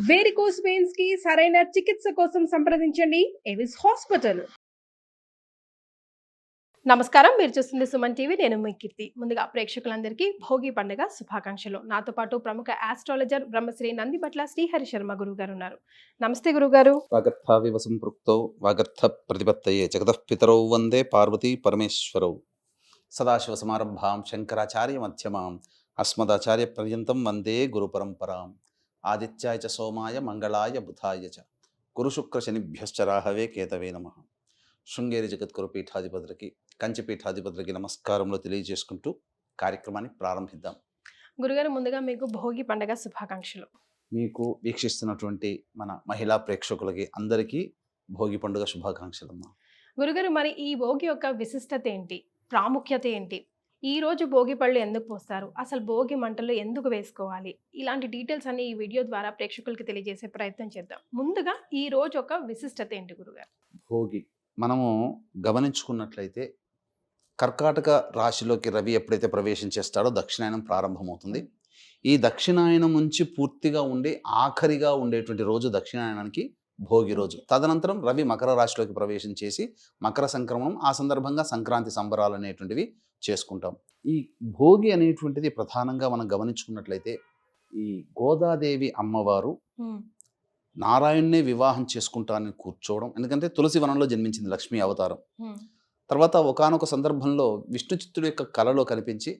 Varicose veins కి సరైన చికిత్స కోసం సంప్రదించండి ఎవిస్ హాస్పిటల్. నమస్కారం, మీరు చూస్తుంది సుమన్ టీవీ. నేను మీ కీర్తి. ముందుగా ప్రేక్షకులందరికీ భోగి పండుగ శుభాకాంక్షలు. నాతో పాటు ప్రముఖ ఆస్ట్రాలజర్ బ్రహ్మశ్రీ నందిబట్ల శ్రీహరి శర్మ గురువు గారు ఉన్నారు. నమస్తే గురుగారు. వాగర్థావివ సంపృక్తౌ వాగర్థ ప్రతిపత్తయే జగతః పితరౌ వందే పార్వతీ పరమేశ్వరౌ. సదాశివ సమారంభాం శంకరాచార్య మధ్యమాం అస్మదాచార్య పర్యంతం వందే గురు పరంపరాం. ఆదిత్యాయ చ సోమాయ మంగళాయ బుధాయ చ గురు శుక్ర శనిభ్యశ్చ రాహవే కేతవే నమః. శృంగేరి జగద్గురు పీఠాధిపతులకి, కంచి పీఠాధిపతులకి నమస్కారములు తెలియజేసుకుంటూ కార్యక్రమాన్ని ప్రారంభిద్దాం. గురుగారు, ముందుగా మీకు భోగి పండుగ శుభాకాంక్షలు. మీకు వీక్షిస్తున్నటువంటి మన మహిళా ప్రేక్షకులకి అందరికీ భోగి పండుగ శుభాకాంక్షలమ్మా. గురుగారు, మరి ఈ భోగి యొక్క విశిష్టత ఏంటి, ప్రాముఖ్యత ఏంటి? ఈ రోజు భోగి పళ్ళు ఎందుకు పోస్తారు, అసలు భోగి మంటలు ఎందుకు వేసుకోవాలి, ఇలాంటి డీటెయిల్స్ అన్ని ఈ వీడియో ద్వారా ప్రేక్షకులకి తెలియజేసే ప్రయత్నం చేద్దాం. ముందుగా ఈ రోజు ఒక విశిష్టత ఏంటి గురుగారు? భోగి మనము గమనించుకున్నట్లయితే కర్కాటక రాశిలోకి రవి ఎప్పుడైతే ప్రవేశం చేస్తాడో దక్షిణాయనం ప్రారంభమవుతుంది. ఈ దక్షిణాయనం నుంచి పూర్తిగా ఉండి ఆఖరిగా ఉండేటువంటి రోజు దక్షిణాయనానికి భోగి రోజు. తదనంతరం రవి మకర రాశిలోకి ప్రవేశం చేసి మకర సంక్రమణం, ఆ సందర్భంగా సంక్రాంతి సంబరాలు అనేటువంటివి చేసుకుంటాం. ఈ భోగి అనేటువంటిది ప్రధానంగా మనం గమనించుకున్నట్లయితే ఈ గోదాదేవి అమ్మవారు నారాయణ్ణే వివాహం చేసుకుంటానని కూర్చోవడం. ఎందుకంటే తులసి వనంలో జన్మించింది లక్ష్మీ అవతారం. తర్వాత ఒకానొక సందర్భంలో విష్ణు చిత్తుడి యొక్క కలలో కనిపించి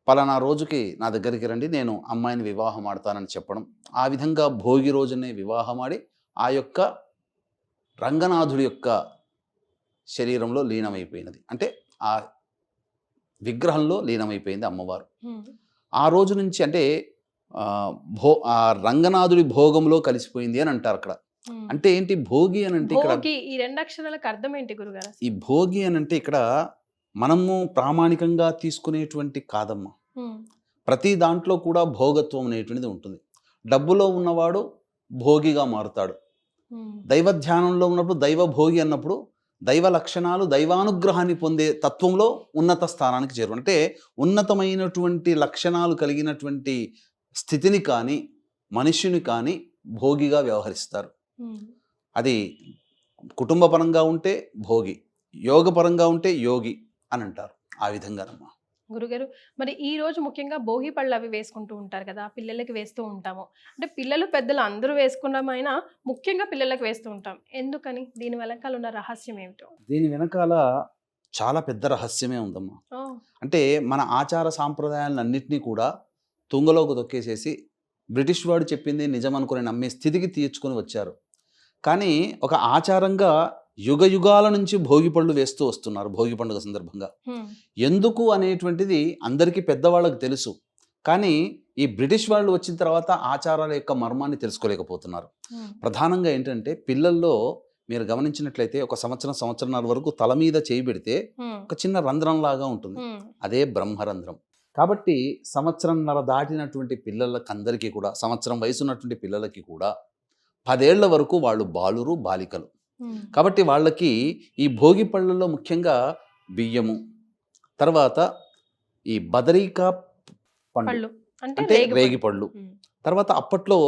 పలానా రోజుకి నా దగ్గరికి రండి, నేను అమ్మాయిని వివాహం ఆడతానని చెప్పడం. ఆ విధంగా భోగి రోజునే వివాహం ఆడి ఆ యొక్క రంగనాథుడి యొక్క శరీరంలో లీనమైపోయినది, అంటే ఆ విగ్రహంలో లీనమైపోయింది అమ్మవారు. ఆ రోజు నుంచి అంటే ఆ రంగనాథుడి భోగంలో కలిసిపోయింది అని అంటారు అక్కడ. అంటే ఏంటి భోగి అని అంటే ఇక్కడ ఈ రెండు అక్షరాలకు అర్థం ఏంటి గురుగారు? ఈ భోగి అని అంటే ఇక్కడ మనము ప్రామాణికంగా తీసుకునేటువంటి కాదమ్మా. ప్రతి దాంట్లో కూడా భోగత్వం అనేటువంటిది ఉంటుంది. డబ్బులో ఉన్నవాడు భోగిగా మారుతాడు. దైవ ధ్యానంలో ఉన్నప్పుడు దైవ భోగి అన్నప్పుడు దైవ లక్షణాలు, దైవానుగ్రహాన్ని పొందే తత్వంలో ఉన్నత స్థానానికి చేరు. అంటే ఉన్నతమైనటువంటి లక్షణాలు కలిగినటువంటి స్థితిని కానీ మనుష్యుని కానీ భోగిగా వ్యవహరిస్తారు. అది కుటుంబపరంగా ఉంటే భోగి, యోగపరంగా ఉంటే యోగి అని అంటారు. ఆ విధంగానమ్మా. గురుగారు, మరి ఈ రోజు ముఖ్యంగా భోగి పళ్ళు అవి వేసుకుంటూ ఉంటారు కదా, పిల్లలకి వేస్తూ ఉంటాము. అంటే పిల్లలు పెద్దలు అందరూ వేసుకున్నామైనా ముఖ్యంగా పిల్లలకి వేస్తూ ఉంటాం. ఎందుకని? దీని వెనకాల ఉన్న రహస్యం ఏమిటో? దీని వెనకాల చాలా పెద్ద రహస్యమే ఉందమ్మా. అంటే మన ఆచార సాంప్రదాయాలన్నింటినీ కూడా తుంగలోకి తొక్కేసేసి బ్రిటిష్ వాడు చెప్పింది నిజం అనుకుని నమ్మే స్థితికి తీర్చుకొని వచ్చారు. కానీ ఒక ఆచారంగా యుగ యుగాల నుంచి భోగి పళ్ళు వేస్తూ వస్తున్నారు. భోగి పండుగ సందర్భంగా ఎందుకు అనేటువంటిది అందరికీ పెద్దవాళ్ళకి తెలుసు. కానీ ఈ బ్రిటిష్ వాళ్ళు వచ్చిన తర్వాత ఆచారాల యొక్క మర్మాన్ని తెలుసుకోలేకపోతున్నారు. ప్రధానంగా ఏంటంటే పిల్లల్లో మీరు గమనించినట్లయితే ఒక సంవత్సరంన్నర వరకు తల మీద చేయి పెడితే ఒక చిన్న రంధ్రం లాగా ఉంటుంది, అదే బ్రహ్మరంధ్రం. కాబట్టి సంవత్సరంన్నర దాటినటువంటి పిల్లలకి అందరికీ కూడా, సంవత్సరం వయసు ఉన్నటువంటి పిల్లలకి కూడా 10 ఏళ్ల వరకు వాళ్ళు బాలురు, బాలికలు. కాబట్టి వాళ్ళకి ఈ భోగి పళ్ళల్లో ముఖ్యంగా బియ్యము, తర్వాత ఈ బదరికా పండు అంటే రేగి పళ్ళు, తర్వాత అప్పట్లో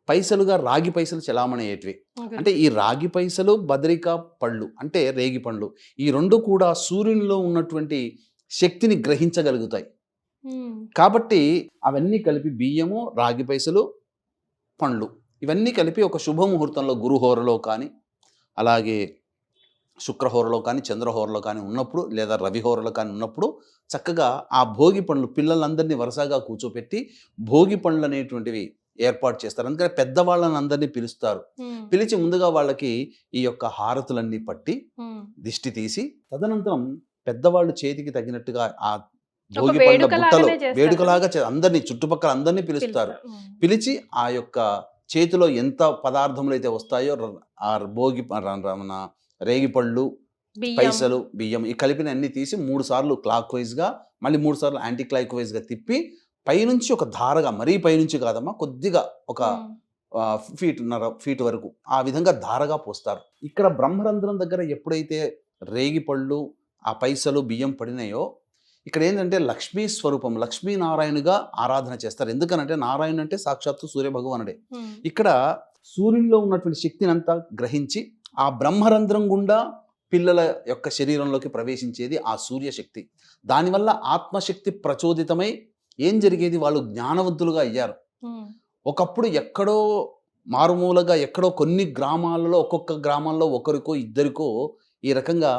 పైసలుగా రాగి పైసలు చలామణి అయ్యేటివి. అంటే ఈ రాగి పైసలు, బదరికా పళ్ళు అంటే రేగి పండ్లు, ఈ రెండు కూడా సూర్యునిలో ఉన్నటువంటి శక్తిని గ్రహించగలుగుతాయి. కాబట్టి అవన్నీ కలిపి బియ్యము, రాగి పైసలు, పండ్లు ఇవన్నీ కలిపి ఒక శుభముహూర్తంలో గురుహోరలో కానీ, అలాగే శుక్రహోరలో కానీ, చంద్రహోరలో కానీ ఉన్నప్పుడు, లేదా రవిహోరలో కానీ ఉన్నప్పుడు చక్కగా ఆ భోగి పండ్లు పిల్లలందరినీ వరుసగా కూర్చోపెట్టి భోగి పండ్లు అనేటువంటివి ఏర్పాటు చేస్తారు. అందుకని పెద్దవాళ్ళని అందరినీ పిలుస్తారు. పిలిచి ముందుగా వాళ్ళకి ఈ యొక్క హారతులన్నీ పట్టి దిష్టి తీసి, తదనంతరం పెద్దవాళ్ళు చేతికి తగినట్టుగా ఆ భోగి పండ్ల బుట్టలో వేడుకలాగా అందరినీ, చుట్టుపక్కల అందరినీ పిలుస్తారు. పిలిచి ఆ యొక్క చేతిలో ఎంత పదార్థములు అయితే వస్తాయో ఆ భోగి రేగిపళ్ళు, పైసలు, బియ్యం ఈ కలిపిన అన్ని తీసి 3 సార్లు క్లాక్ వైజ్గా, మళ్ళీ 3 సార్లు యాంటీ క్లాక్ వైజ్గా తిప్పి పైనుంచి ఒక ధారగా, మరీ పైనుంచి కాదమ్మా, కొద్దిగా ఒక ఫీట్ వరకు ఆ విధంగా ధారగా పోస్తారు. ఇక్కడ బ్రహ్మరంధ్రం దగ్గర ఎప్పుడైతే రేగిపళ్ళు, ఆ పైసలు, బియ్యం పడినాయో ఇక్కడ ఏంటంటే లక్ష్మీ స్వరూపం, లక్ష్మీనారాయణుగా ఆరాధన చేస్తారు. ఎందుకనంటే నారాయణ అంటే సాక్షాత్తు సూర్యభగవానుడే. ఇక్కడ సూర్యునిలో ఉన్నటువంటి శక్తిని అంతా గ్రహించి ఆ బ్రహ్మరంధ్రం గుండా పిల్లల యొక్క శరీరంలోకి ప్రవేశించేది ఆ సూర్యశక్తి. దానివల్ల ఆత్మశక్తి ప్రచోదితమై ఏం జరిగేది, వాళ్ళు జ్ఞానవంతులుగా అయ్యారు. ఒకప్పుడు ఎక్కడో మారుమూలగా ఎక్కడో కొన్ని గ్రామాలలో, ఒక్కొక్క గ్రామాల్లో ఒకరికో ఇద్దరికో ఈ రకంగా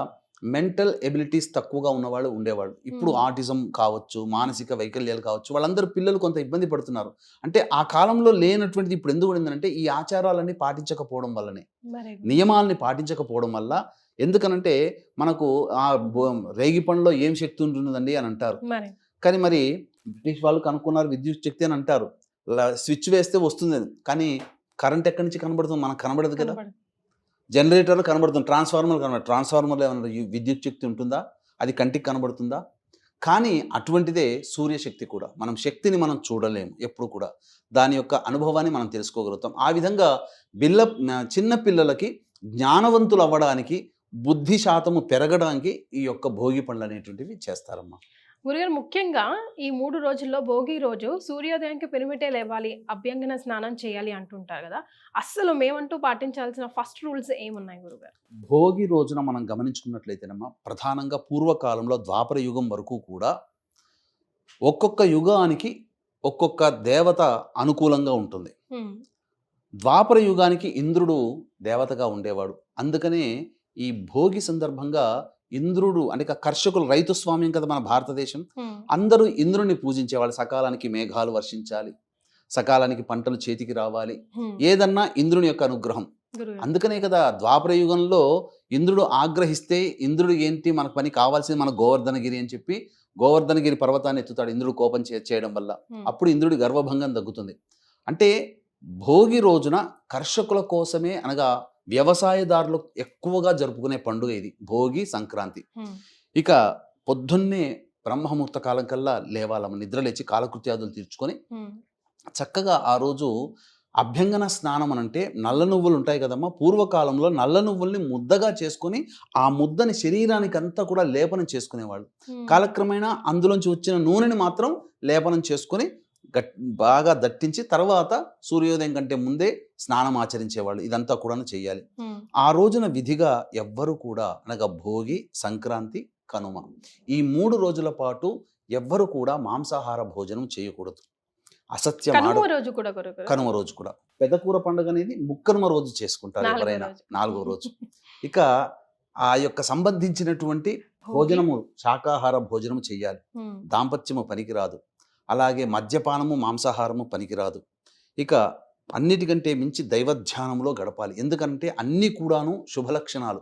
మెంటల్ ఎబిలిటీస్ తక్కువగా ఉన్నవాళ్ళు ఉండేవాళ్ళు. ఇప్పుడు ఆటిజం కావచ్చు, మానసిక వైకల్యాలు కావచ్చు, వాళ్ళందరూ పిల్లలు కొంత ఇబ్బంది పడుతున్నారు. అంటే ఆ కాలంలో లేనటువంటిది ఇప్పుడు ఎందుకు ఉండిందంటే ఈ ఆచారాలన్నీ పాటించకపోవడం వల్లనే, నియమాలని పాటించకపోవడం వల్ల. ఎందుకనంటే మనకు ఆ రేగి పండులో ఏం శక్తి ఉంటుందండి అని అంటారు. కానీ మరి బ్రిటిష్ వాళ్ళు కనుక్కున్నారు విద్యుత్ శక్తి అని అంటారు. స్విచ్ వేస్తే వస్తుంది, కానీ కరెంట్ ఎక్కడి నుంచి కనబడుతుంది, మనకు కనబడదు కదా. జనరేటర్లు కనబడుతుంది, ట్రాన్స్ఫార్మర్లో ఏమన్నా విద్యుత్ శక్తి ఉంటుందా, అది కంటికి కనబడుతుందా? కానీ అటువంటిదే సూర్యశక్తి కూడా. మనం శక్తిని మనం చూడలేము ఎప్పుడు కూడా, దాని యొక్క అనుభవాన్ని మనం తెలుసుకోగలుగుతాం. ఆ విధంగా చిన్న పిల్లలకి జ్ఞానవంతులు అవ్వడానికి, బుద్ధి శాతము పెరగడానికి ఈ యొక్క భోగి పండ్లు అనేటువంటివి చేస్తారమ్మా. గురుగారు, ముఖ్యంగా ఈ 3 రోజుల్లో భోగి రోజు సూర్యోదయానికి పెనిమిటే లేవాలి, అభ్యంగన స్నానం చేయాలి అంటుంటారు కదా. అస్సలు మేమంటూ పాటించాల్సిన ఫస్ట్ రూల్స్ ఏమున్నాయి గురుగారు? భోగి రోజున మనం గమనించుకున్నట్లయితేనమ్మా, ప్రధానంగా పూర్వకాలంలో ద్వాపర యుగం వరకు కూడా ఒక్కొక్క యుగానికి ఒక్కొక్క దేవత అనుకూలంగా ఉంటుంది. ద్వాపర యుగానికి ఇంద్రుడు దేవతగా ఉండేవాడు. అందుకనే ఈ భోగి సందర్భంగా ఇంద్రుడు అంటే కర్షకులు, రైతు స్వామ్యం కదా మన భారతదేశం, అందరూ ఇంద్రుడిని పూజించేవాళ్ళు. సకాలానికి మేఘాలు వర్షించాలి, సకాలానికి పంటలు చేతికి రావాలి, ఏదన్నా ఇంద్రుని యొక్క అనుగ్రహం. అందుకనే కదా ద్వాపర యుగంలో ఇంద్రుడు ఆగ్రహిస్తే, ఇంద్రుడు ఏంటి మనకు పని కావాల్సింది మన గోవర్ధనగిరి అని చెప్పి గోవర్ధనగిరి పర్వతాన్ని ఎత్తుతాడు ఇంద్రుడు కోపం చేయడం వల్ల. అప్పుడు ఇంద్రుడి గర్వభంగం తగ్గుతుంది. అంటే భోగి రోజున కర్షకుల కోసమే, అనగా వ్యవసాయదారులు ఎక్కువగా జరుపుకునే పండుగ ఇది భోగి సంక్రాంతి. ఇక పొద్దున్నే బ్రహ్మముహూర్త కాలం కల్లా లేవాలమ్మ, నిద్రలేచి కాలకృత్యాదులు తీర్చుకొని చక్కగా ఆ రోజు అభ్యంగన స్నానం అనంటే నల్ల నువ్వులు ఉంటాయి కదమ్మా. పూర్వకాలంలో నల్ల నువ్వుల్ని ముద్దగా చేసుకొని ఆ ముద్దని శరీరానికి అంతా కూడా లేపనం చేసుకునేవాళ్ళు. కాలక్రమేణా అందులోంచి వచ్చిన నూనెని మాత్రం లేపనం చేసుకొని బాగా దట్టించి తర్వాత సూర్యోదయం కంటే ముందే స్నానం ఆచరించేవాళ్ళు. ఇదంతా కూడా చేయాలి. ఆ రోజున విధిగా ఎవ్వరు కూడా, అనగా భోగి, సంక్రాంతి, కనుమ, ఈ 3 రోజుల పాటు ఎవ్వరు కూడా మాంసాహార భోజనం చేయకూడదు. అసత్యం. కనుమ రోజు కూడా పెదకూర పండుగ అనేది ముక్కనుమ రోజు చేసుకుంటారు ఎవరైనా, 4వ రోజు. ఇక ఆ యొక్క సంబంధించినటువంటి భోజనము, శాకాహార భోజనము చెయ్యాలి. దాంపత్యము పనికిరాదు, అలాగే మద్యపానము, మాంసాహారము పనికిరాదు. ఇక అన్నిటికంటే మించి దైవధ్యానంలో గడపాలి. ఎందుకంటే అన్నీ కూడాను శుభలక్షణాలు.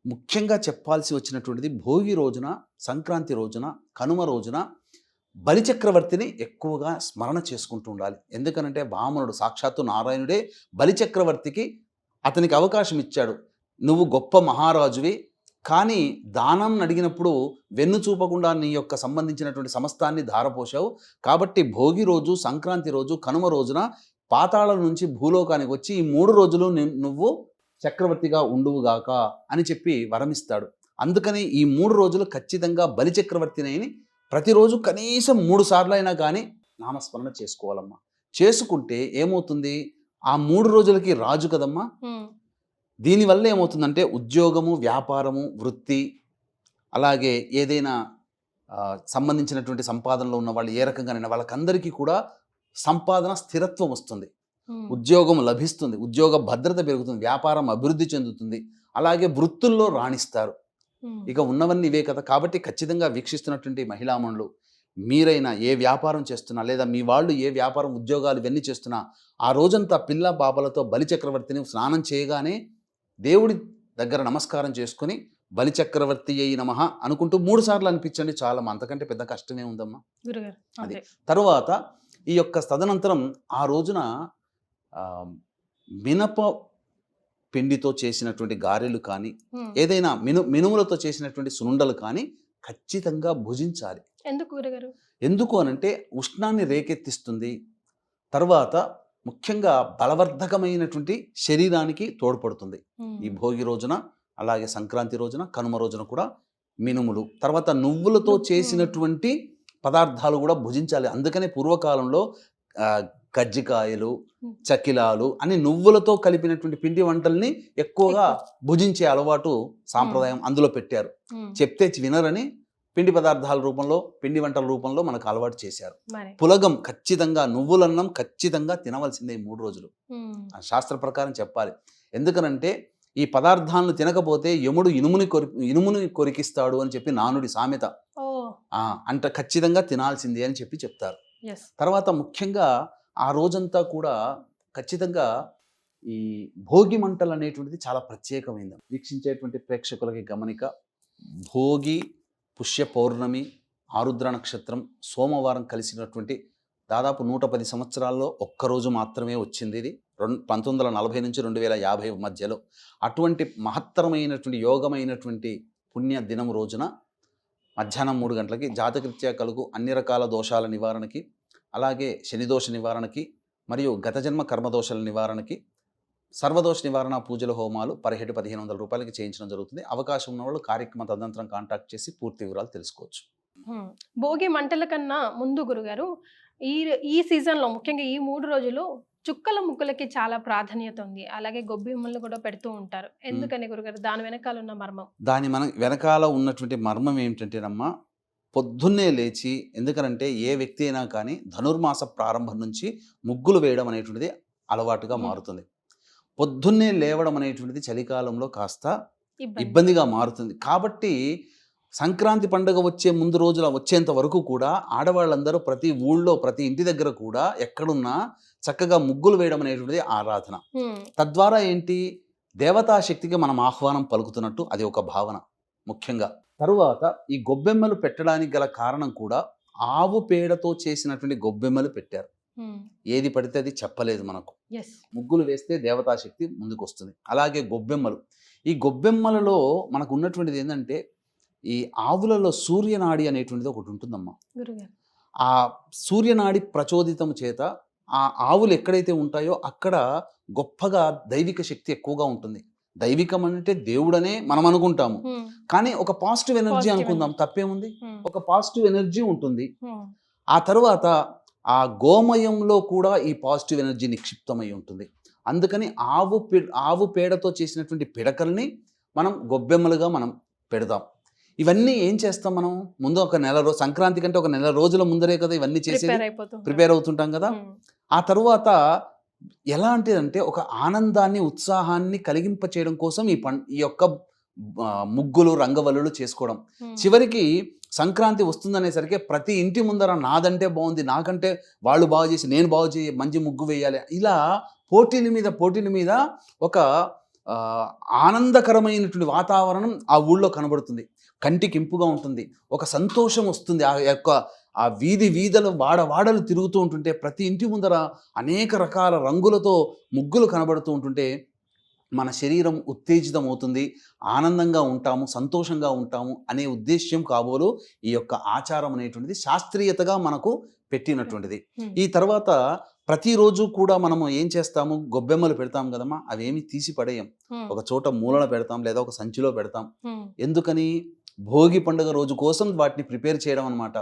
ముఖ్యంగా చెప్పాల్సి వచ్చినటువంటిది భోగి రోజున, సంక్రాంతి రోజున, కనుమ రోజున బలిచక్రవర్తిని ఎక్కువగా స్మరణ చేసుకుంటూ ఉండాలి. ఎందుకనంటే వామనుడు, సాక్షాత్తు నారాయణుడే బలిచక్రవర్తికి అతనికి అవకాశం ఇచ్చాడు. నువ్వు గొప్ప మహారాజువి, కానీ దానం అడిగినప్పుడు వెన్ను చూపకుండా నీ యొక్క సంబంధించినటువంటి సమస్తాన్ని ధారపోశావు. కాబట్టి భోగి రోజు, సంక్రాంతి రోజు, కనుమ రోజున పాతాళం నుంచి భూలోకానికి వచ్చి ఈ 3 రోజులు నువ్వు చక్రవర్తిగా ఉండువుగాక అని చెప్పి వరమిస్తాడు. అందుకని ఈ 3 రోజులు ఖచ్చితంగా బలిచక్రవర్తిని ప్రతిరోజు కనీసం 3 సార్లు అయినా కానీ నామస్మరణ చేసుకోవాలమ్మా. చేసుకుంటే ఏమవుతుంది, ఆ 3 రోజులకి రాజు కదమ్మా. దీనివల్ల ఏమవుతుందంటే ఉద్యోగము, వ్యాపారము, వృత్తి, అలాగే ఏదైనా సంబంధించినటువంటి సంపాదనలో ఉన్న వాళ్ళు ఏ రకంగానైనా వాళ్ళకందరికీ కూడా సంపాదన స్థిరత్వం వస్తుంది, ఉద్యోగం లభిస్తుంది, ఉద్యోగ భద్రత పెరుగుతుంది, వ్యాపారం అభివృద్ధి చెందుతుంది, అలాగే వృత్తుల్లో రాణిస్తారు. ఇక ఉన్నవన్నీ ఇవే కదా. కాబట్టి ఖచ్చితంగా వీక్షిస్తున్నటువంటి మహిళామణులు, మీరైనా ఏ వ్యాపారం చేస్తున్నా, లేదా మీ వాళ్ళు ఏ వ్యాపారం, ఉద్యోగాలు ఇవన్నీ చేస్తున్నా, ఆ రోజంతా పిల్ల పాపలతో బలిచక్రవర్తిని స్నానం చేయగానే దేవుడి దగ్గర నమస్కారం చేసుకుని బలిచక్రవర్తి అయి నమః అనుకుంటూ 3 సార్లు అనిపించండి, చాలా. అంతకంటే పెద్ద కష్టమే ఉందమ్మా. అది తరువాత ఈ యొక్క తదనంతరం ఆ రోజున మినప పిండితో చేసినటువంటి గారెలు కానీ, ఏదైనా మినుములతో చేసినటువంటి సునుండలు కానీ ఖచ్చితంగా భుజించాలి. ఎందుకు అనంటే ఉష్ణాన్ని రేకెత్తిస్తుంది. తర్వాత ముఖ్యంగా బలవర్ధకమైనటువంటి శరీరానికి తోడ్పడుతుంది. ఈ భోగి రోజున, అలాగే సంక్రాంతి రోజున, కనుమ రోజున కూడా మినుములు, తర్వాత నువ్వులతో చేసినటువంటి పదార్థాలు కూడా భుజించాలి. అందుకనే పూర్వకాలంలో కజ్జికాయలు, చకిలాలు అని నువ్వులతో కలిపినటువంటి పిండి వంటల్ని ఎక్కువగా భుజించే అలవాటు సాంప్రదాయం అందులో పెట్టారు. చెప్తే వినరని పిండి పదార్థాల రూపంలో, పిండి వంటల రూపంలో మనకు అలవాటు చేశారు. పులగం ఖచ్చితంగా, నువ్వులన్నం ఖచ్చితంగా తినవలసిందే 3 రోజులు. శాస్త్ర ప్రకారం చెప్పాలి. ఎందుకనంటే ఈ పదార్థాలను తినకపోతే యముడు ఇనుముని కొరికిస్తాడు అని చెప్పి నానుడి సామెత. అంటే ఖచ్చితంగా తినాల్సిందే అని చెప్పి చెప్తారు. తర్వాత ముఖ్యంగా ఆ రోజంతా కూడా ఖచ్చితంగా ఈ భోగి మంటలు అనేటువంటిది చాలా ప్రత్యేకమైంది. వీక్షించేటువంటి ప్రేక్షకులకి గమనిక, భోగి, పుష్య పౌర్ణమి, ఆరుద్ర నక్షత్రం, సోమవారం కలిసినటువంటి దాదాపు 110 సంవత్సరాల్లో ఒక్కరోజు మాత్రమే వచ్చింది. ఇది 1940 నుంచి 2050 మధ్యలో. అటువంటి మహత్తరమైనటువంటి యోగమైనటువంటి పుణ్య దినం రోజున మధ్యాహ్నం 3 గంటలకి జాతకరీత్యా కలుగు అన్ని రకాల దోషాల నివారణకి, అలాగే శనిదోష నివారణకి మరియు గత జన్మ కర్మదోషాల నివారణకి సర్వదోష నివారణ పూజల హోమాలు పర్ హెడ్ 1500 రూపాయలకి చేయించడం జరుగుతుంది. అవకాశం ఉన్న వాళ్ళు కార్యక్రమ తదనంతరం కాంటాక్ట్ చేసి పూర్తి వివరాలు తెలుసుకోవచ్చు. భోగి మంటల కన్నా ముందు గురుగారు, ఈ సీజన్లో ముఖ్యంగా ఈ 3 రోజులు చుక్కల ముక్కలకి చాలా ప్రాధాన్యత ఉంది. అలాగే గొబ్బెమ్మలు కూడా పెడుతూ ఉంటారు. ఎందుకని గురుగారు? దాని వెనకాల ఉన్న మర్మం? దాని వెనకాల ఉన్నటువంటి మర్మం ఏమిటంటేనమ్మా, పొద్దున్నే లేచి, ఎందుకనంటే ఏ వ్యక్తి అయినా కానీ ధనుర్మాస ప్రారంభం నుంచి ముగ్గులు వేయడం అనేటువంటిది అలవాటుగా మారుతుంది. పొద్దున్నే లేవడం అనేటువంటిది చలికాలంలో కాస్త ఇబ్బందిగా మారుతుంది. కాబట్టి సంక్రాంతి పండుగ వచ్చే ముందు రోజుల వచ్చేంత వరకు కూడా ఆడవాళ్ళందరూ ప్రతి ఊళ్ళో, ప్రతి ఇంటి దగ్గర కూడా ఎక్కడున్నా చక్కగా ముగ్గులు వేయడం అనేటువంటిది ఆరాధన. తద్వారా ఏంటి, దేవతాశక్తికి మనం ఆహ్వానం పలుకుతున్నట్టు అది ఒక భావన ముఖ్యంగా. తరువాత ఈ గొబ్బెమ్మలు పెట్టడానికి గల కారణం కూడా ఆవు పేడతో చేసినటువంటి గొబ్బెమ్మలు పెట్టారు. ఏది పడితే అది చెప్పలేదు మనకు. ముగ్గులు వేస్తే దేవతాశక్తి ముందుకు వస్తుంది. అలాగే గొబ్బెమ్మలు, ఈ గొబ్బెమ్మలలో మనకు ఉన్నటువంటిది ఏంటంటే, ఈ ఆవులలో సూర్యనాడి అనేటువంటిది ఒకటి ఉంటుందమ్మా. ఆ సూర్యనాడి ప్రచోదితం చేత ఆ ఆవులు ఎక్కడైతే ఉంటాయో అక్కడ గొప్పగా దైవిక శక్తి ఎక్కువగా ఉంటుంది. దైవికం అంటే దేవుడనే మనం అనుకుంటాము, కానీ ఒక పాజిటివ్ ఎనర్జీ అనుకుందాం, తప్పేముంది? ఒక పాజిటివ్ ఎనర్జీ ఉంటుంది. ఆ తర్వాత ఆ గోమయంలో కూడా ఈ పాజిటివ్ ఎనర్జీ నిక్షిప్తమై ఉంటుంది. అందుకని ఆవు పేడతో చేసినటువంటి పిడకల్ని మనం గొబ్బెమ్మలుగా మనం పెడదాం. ఇవన్నీ ఏం చేస్తాం మనం? ముందు ఒక సంక్రాంతి కంటే ఒక నెల రోజుల ముందరే కదా ఇవన్నీ చేసి ప్రిపేర్ అవుతుంటాం కదా. ఆ తరువాత ఎలాంటిదంటే ఒక ఆనందాన్ని, ఉత్సాహాన్ని కలిగింప చేయడం కోసం ఈ యొక్క ముగ్గులు, రంగవల్లులు చేసుకోవడం. చివరికి సంక్రాంతి వస్తుందనేసరికి ప్రతి ఇంటి ముందర నాదంటే బాగుంది, నాకంటే వాళ్ళు బాగు చేసి నేను బాగు చేసి మంచి ముగ్గు వేయాలి, ఇలా పోటీల మీద ఒక ఆనందకరమైనటువంటి వాతావరణం ఆ ఊళ్ళో కనబడుతుంది. కంటికి ఇంపుగా ఉంటుంది, ఒక సంతోషం వస్తుంది. ఆ వీధులు వాడలు తిరుగుతూ ఉంటుంటే ప్రతి ఇంటి ముందర అనేక రకాల రంగులతో ముగ్గులు కనబడుతూ ఉంటుంటే మన శరీరం ఉత్తేజితం అవుతుంది, ఆనందంగా ఉంటాము, సంతోషంగా ఉంటాము అనే ఉద్దేశ్యం కాబోలు ఈ యొక్క ఆచారం అనేటువంటిది శాస్త్రీయతగా మనకు పెట్టినటువంటిది. ఈ తర్వాత ప్రతిరోజు కూడా మనము ఏం చేస్తాము, గొబ్బెమ్మలు పెడతాం కదమ్మా, అవేమి తీసి పడేయం, ఒక చోట మూలన పెడతాం లేదా ఒక సంచిలో పెడతాం. ఎందుకని? భోగి పండుగ రోజు కోసం వాటిని ప్రిపేర్ చేయడం అనమాట.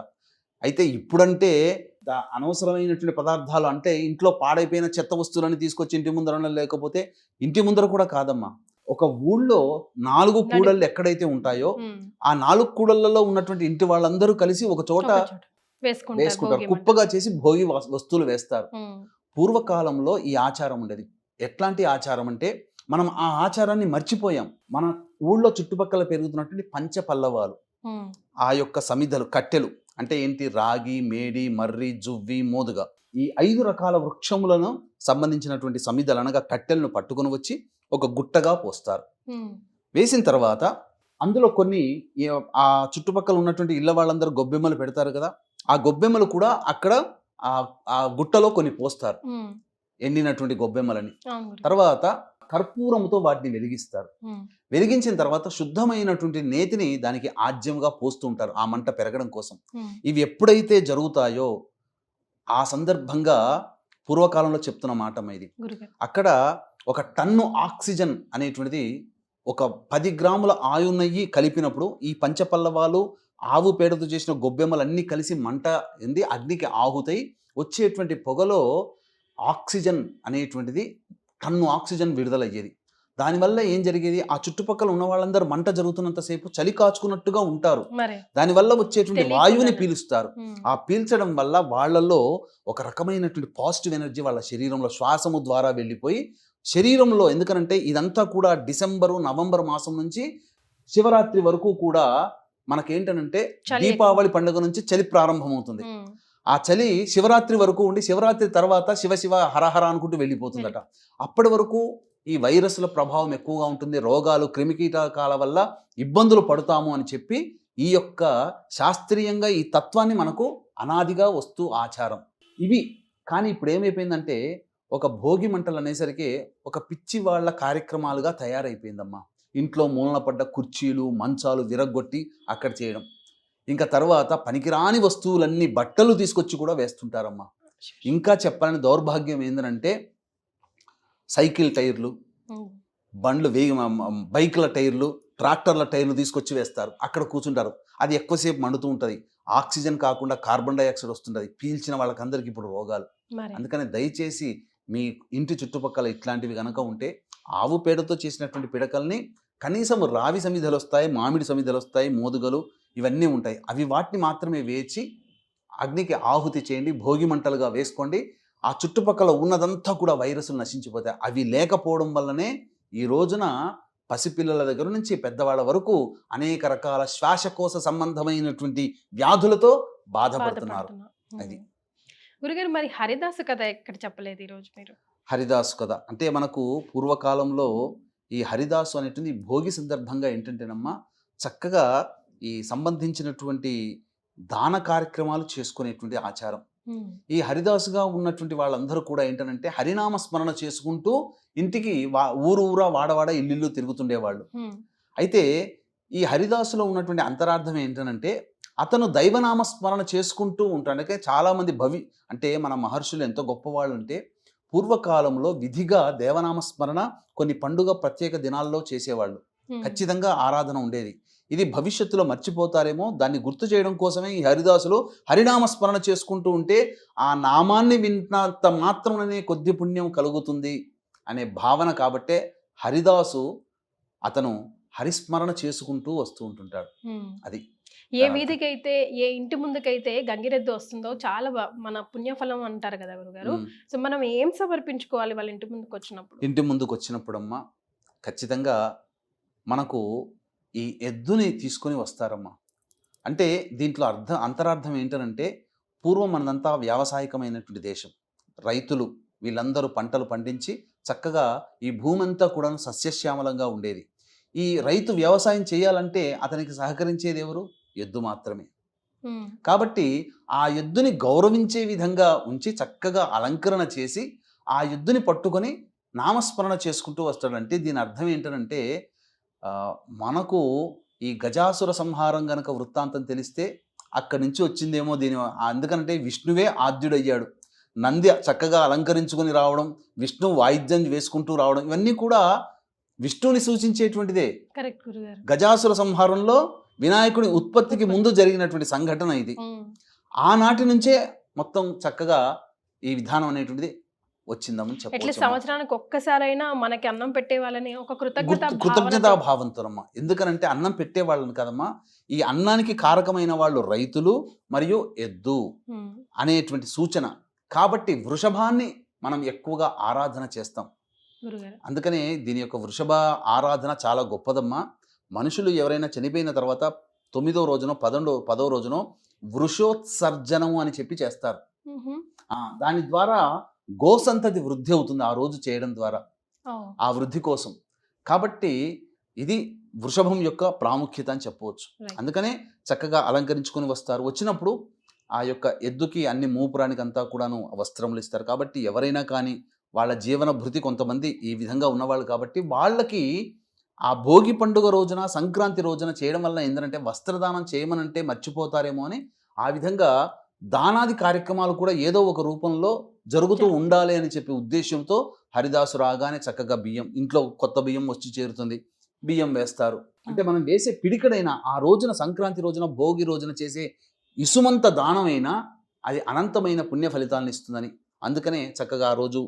అయితే ఇప్పుడంటే అనవసరమైనటువంటి పదార్థాలు అంటే ఇంట్లో పాడైపోయిన చెత్త వస్తువులని తీసుకొచ్చి ఇంటి ముందర, లేకపోతే ఇంటి ముందర కూడా కాదమ్మా, ఒక ఊళ్ళో 4 కూడళ్ళు ఎక్కడైతే ఉంటాయో ఆ 4 కూడళ్లలో ఉన్నటువంటి ఇంటి వాళ్ళందరూ కలిసి ఒక చోట వేసుకుంటారు, కుప్పగా చేసి భోగి వస్తువులు వేస్తారు. పూర్వకాలంలో ఈ ఆచారం ఉండేది. ఎట్లాంటి ఆచారం అంటే, మనం ఆ ఆచారాన్ని మర్చిపోయాం. మన ఊళ్ళో చుట్టుపక్కల పెరుగుతున్నటువంటి పంచపల్లవాలు, ఆ యొక్క సమిధలు, కట్టెలు అంటే ఏంటి, రాగి, మేడి, మర్రి, జువ్వి, మోదుగ, ఈ 5 రకాల వృక్షములను సంబంధించినటువంటి సమిధలు అనగా కట్టెలను పట్టుకుని వచ్చి ఒక గుట్టగా పోస్తారు. వేసిన తర్వాత అందులో కొన్ని ఆ చుట్టుపక్కల ఉన్నటువంటి ఇళ్ళ వాళ్ళందరూ గొబ్బెమ్మలు పెడతారు కదా, ఆ గొబ్బెమ్మలు కూడా అక్కడ ఆ గుట్టలో కొన్ని పోస్తారు, ఎండినటువంటి గొబ్బెమ్మలని. తర్వాత కర్పూరంతో వాటిని వెలిగిస్తారు. వెలిగించిన తర్వాత శుద్ధమైనటువంటి నేతిని దానికి ఆజ్యంగా పోస్తుంటారు ఆ మంట పెరగడం కోసం. ఇవి ఎప్పుడైతే జరుగుతాయో ఆ సందర్భంగా పూర్వకాలంలో చెప్తున్న మాట ఇది, అక్కడ 1 టన్ను ఆక్సిజన్ అనేటువంటిది ఒక 10 గ్రాముల ఆవు నెయ్యి కలిపినప్పుడు ఈ పంచపల్లవాలు ఆవు పేడతో చేసిన గొబ్బెమ్మలు అన్నీ కలిసి మంట ఎంది అగ్నికి ఆహుతాయి. వచ్చేటువంటి పొగలో ఆక్సిజన్ అనేటువంటిది టన్ను ఆక్సిజన్ విడుదలయ్యేది. దానివల్ల ఏం జరిగేది, ఆ చుట్టుపక్కల ఉన్న వాళ్ళందరూ మంట జరుగుతున్నంతసేపు చలి కాచుకున్నట్టుగా ఉంటారు. మరి దానివల్ల వచ్చేటువంటి వాయువుని తెలియకుండానే. పీలుస్తారు. ఉమ్. ఆ పీల్చడం వల్ల వాళ్ళల్లో ఒక రకమైనటువంటి పాజిటివ్ ఎనర్జీ వాళ్ళ శరీరంలో శ్వాసము ద్వారా వెళ్ళిపోయి శరీరంలో, ఎందుకనంటే ఇదంతా కూడా డిసెంబరు నవంబర్ మాసం నుంచి శివరాత్రి వరకు కూడా మనకేంటనంటే చలి దీపావళి పండుగ నుంచి చలి ప్రారంభమవుతుంది. ఉమ్. ఆ చలి శివరాత్రి వరకు ఉండి శివరాత్రి తర్వాత శివ శివ హరహర అనుకుంటూ వెళ్ళిపోతుందట. అప్పటి వరకు ఈ వైరస్ల ప్రభావం ఎక్కువగా ఉంటుంది, రోగాలు క్రిమికీటకాల వల్ల ఇబ్బందులు పడతాము అని చెప్పి ఈ యొక్క శాస్త్రీయంగా ఈ తత్వాన్ని మనకు అనాదిగా వస్తూ ఆచారం ఇవి. కానీ ఇప్పుడు ఏమైపోయిందంటే ఒక భోగి మంటలు అనేసరికి ఒక పిచ్చి వాళ్ళ కార్యక్రమాలుగా తయారైపోయిందమ్మా. ఇంట్లో మూలన పడ్డ కుర్చీలు మంచాలు విరగ్గొట్టి అక్కడ చేయడం, ఇంకా తర్వాత పనికిరాని వస్తువులన్నీ బట్టలు తీసుకొచ్చి కూడా వేస్తుంటారమ్మా. ఇంకా చెప్పాలని దౌర్భాగ్యం ఏంటంటే సైకిల్ టైర్లు, ఉమ్. బండ్లు బైకుల టైర్లు, ట్రాక్టర్ల టైర్లు తీసుకొచ్చి వేస్తారు, అక్కడ కూర్చుంటారు. అది ఎక్కువసేపు మండుతూ ఉంటుంది, ఆక్సిజన్ కాకుండా కార్బన్ డైఆక్సైడ్ వస్తుంటుంది, పీల్చిన వాళ్ళకందరికి ఇప్పుడు రోగాలు. మరి అందుకని దయచేసి మీ ఇంటి చుట్టుపక్కల ఇట్లాంటివి కనుక ఉంటే ఆవు పేడతో చేసినటువంటి పిడకల్ని కనీసం రావి సమిధలు వస్తాయి, మామిడి సమిధలు వస్తాయి, మోదుగలు ఇవన్నీ ఉంటాయి, అవి వాటిని మాత్రమే వేచి అగ్నికి ఆహుతి చేయండి, భోగి మంటలుగా వేసుకోండి. ఆ చుట్టుపక్కల ఉన్నదంతా కూడా వైరస్లు నశించిపోతాయి. అవి లేకపోవడం వల్లనే ఈ రోజున పసిపిల్లల దగ్గర నుంచి పెద్దవాళ్ళ వరకు అనేక రకాల శ్వాసకోశ సంబంధమైనటువంటి వ్యాధులతో బాధపడుతున్నారు. బాధపడుతున్నా. అది. గురుగారు, మరి హరిదాసు కథ ఎక్కడ చెప్పలేదు ఈరోజు మీరు? హరిదాసు కథ అంటే మనకు పూర్వకాలంలో ఈ హరిదాసు అనేటువంటి భోగి సందర్భంగా ఏంటంటేనమ్మా చక్కగా ఈ సంబంధించినటువంటి దాన కార్యక్రమాలు చేసుకునేటువంటి ఆచారం. ఉమ్. ఈ హరిదాసుగా ఉన్నటువంటి వాళ్ళందరూ కూడా ఏంటంటే హరినామ స్మరణ చేసుకుంటూ ఇంటికి ఊరు ఊరా వాడవాడ ఇల్లు తిరుగుతుండేవాళ్ళు. ఉమ్. అయితే ఈ హరిదాసులో ఉన్నటువంటి అంతరార్థం ఏంటంటే అతను దైవనామ స్మరణ చేసుకుంటూ ఉంటాడు. అంటే చాలామంది అంటే మన మహర్షులు ఎంతో గొప్పవాళ్ళు అంటే పూర్వకాలంలో విధిగా దేవనామ స్మరణ కొన్ని పండుగ ప్రత్యేక దినాల్లో చేసేవాళ్ళు. ఉమ్. ఖచ్చితంగా ఆరాధన ఉండేది. ఇది భవిష్యత్తులో మర్చిపోతారేమో, దాన్ని గుర్తు చేయడం కోసమే ఈ హరిదాసులు హరినామ స్మరణ చేసుకుంటూ ఉంటే ఆ నామాన్ని వింటున్నంత మాత్రమే కొద్ది పుణ్యం కలుగుతుంది అనే భావన. కాబట్టే హరిదాసు అతను హరిస్మరణ చేసుకుంటూ వస్తూ ఉంటుంటాడు. ఉమ్. అది ఏ వీధికైతే, ఏ ఇంటి ముందుకైతే గంగిరెద్దు వస్తుందో చాలా మన పుణ్యఫలం అంటారు కదా గురుగారు. ఉమ్. సో మనం ఏం సమర్పించుకోవాలి వాళ్ళ ఇంటి ముందుకు వచ్చినప్పుడు? ఇంటి ముందుకు వచ్చినప్పుడమ్మా ఖచ్చితంగా మనకు ఈ ఎద్దుని తీసుకొని వస్తారమ్మా. అంటే దీంట్లో అంతరార్థం ఏంటంటే పూర్వం మనదంతా వ్యావసాయికమైనటువంటి దేశం, రైతులు వీళ్ళందరూ పంటలు పండించి చక్కగా ఈ భూమి అంతా కూడా సస్యశ్యామలంగా ఉండేది. ఈ రైతు వ్యవసాయం చేయాలంటే అతనికి సహకరించేది ఎవరు? ఎద్దు మాత్రమే. ఉమ్. కాబట్టి ఆ ఎద్దుని గౌరవించే విధంగా ఉంచి చక్కగా అలంకరణ చేసి ఆ ఎద్దుని పట్టుకొని నామస్మరణ చేసుకుంటూ వస్తాడంటే దీని అర్థం ఏంటంటే మనకు ఈ గజాసుర సంహారం గనక వృత్తాంతం తెలిస్తే అక్కడి నుంచి వచ్చిందేమో దీని. అందుకంటే విష్ణువే ఆద్యుడయ్యాడు. నంది చక్కగా అలంకరించుకొని రావడం, విష్ణు వాయిద్యం వేసుకుంటూ రావడం, ఇవన్నీ కూడా విష్ణువుని సూచించేటువంటిదే. కరెక్ట్ గురుగారు. గజాసుర సంహారంలో వినాయకుడి ఉత్పత్తికి ముందు జరిగినటువంటి సంఘటన ఇది. ఉమ్. ఆనాటి నుంచే మొత్తం చక్కగా ఈ విధానం అనేటువంటిది వచ్చిందని ఎట్లా చెప్పవచ్చు. సంవత్సరానికి ఒక్కసారైనా మనకి అన్నం పెట్టే వాళ్ళని ఒక కృతజ్ఞతా భావంతోనమ్మా. ఎందుకనంటే అన్నం పెట్టే వాళ్ళని కదమ్మా, ఈ అన్నానికి కారకమైన వాళ్ళు రైతులు మరియు ఎద్దు అనేటువంటి సూచన. కాబట్టి వృషభాన్ని మనం ఎక్కువగా ఆరాధన చేస్తాం. గురుగారు. అందుకనే దీని యొక్క వృషభ ఆరాధన చాలా గొప్పదమ్మా. మనుషులు ఎవరైనా చనిపోయిన తర్వాత 9వ రోజునో 10వ రోజునో వృషోత్సర్జనము అని చెప్పి చేస్తారు. దాని ద్వారా గోసంతతి వృద్ధి అవుతుంది ఆ రోజు చేయడం ద్వారా, ఆ వృద్ధి కోసం. కాబట్టి ఇది వృషభం యొక్క ప్రాముఖ్యత అని చెప్పవచ్చు. అందుకనే చక్కగా అలంకరించుకొని వస్తారు. వచ్చినప్పుడు ఆ యొక్క ఎద్దుకి అన్ని మూపురానికి అంతా కూడాను వస్త్రములు ఇస్తారు. కాబట్టి ఎవరైనా కానీ వాళ్ళ జీవన భృతి కొంతమంది ఈ విధంగా ఉన్నవాళ్ళు కాబట్టి వాళ్ళకి ఆ భోగి పండుగ రోజున సంక్రాంతి రోజున చేయడం వల్ల ఏంటంటే వస్త్రదానం చేయమనంటే మర్చిపోతారేమో అని ఆ విధంగా దానాది కార్యక్రమాలు కూడా ఏదో ఒక రూపంలో జరుగుతూ ఉండాలి అని చెప్పి ఉద్దేశంతో హరిదాసు రాగానే చక్కగా బియ్యం, ఇంట్లో కొత్త బియ్యం వచ్చి చేరుతుంది, బియ్యం వేస్తారు. అంటే మనం వేసే పిడికడైనా ఆ రోజున సంక్రాంతి రోజున భోగి రోజున చేసే ఇసుమంత దానమైనా అది అనంతమైన పుణ్య ఫలితాలను ఇస్తుందని, అందుకనే చక్కగా ఆ రోజు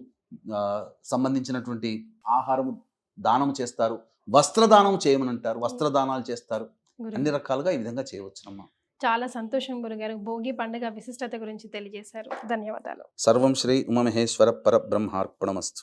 సంబంధించినటువంటి ఆహారము దానం చేస్తారు, వస్త్రదానం చేయమని అంటారు, వస్త్రదానాలు చేస్తారు. గురుగారు అన్ని రకాలుగా ఈ విధంగా చేయవచ్చునమ్మా. చాలా సంతోషం గురుగారు, భోగి పండుగ విశిష్టత గురించి తెలియజేశారు. ధన్యవాదాలు. సర్వం శ్రీ ఉమామహేశ్వర పరబ్రహ్మార్పణమస్తు.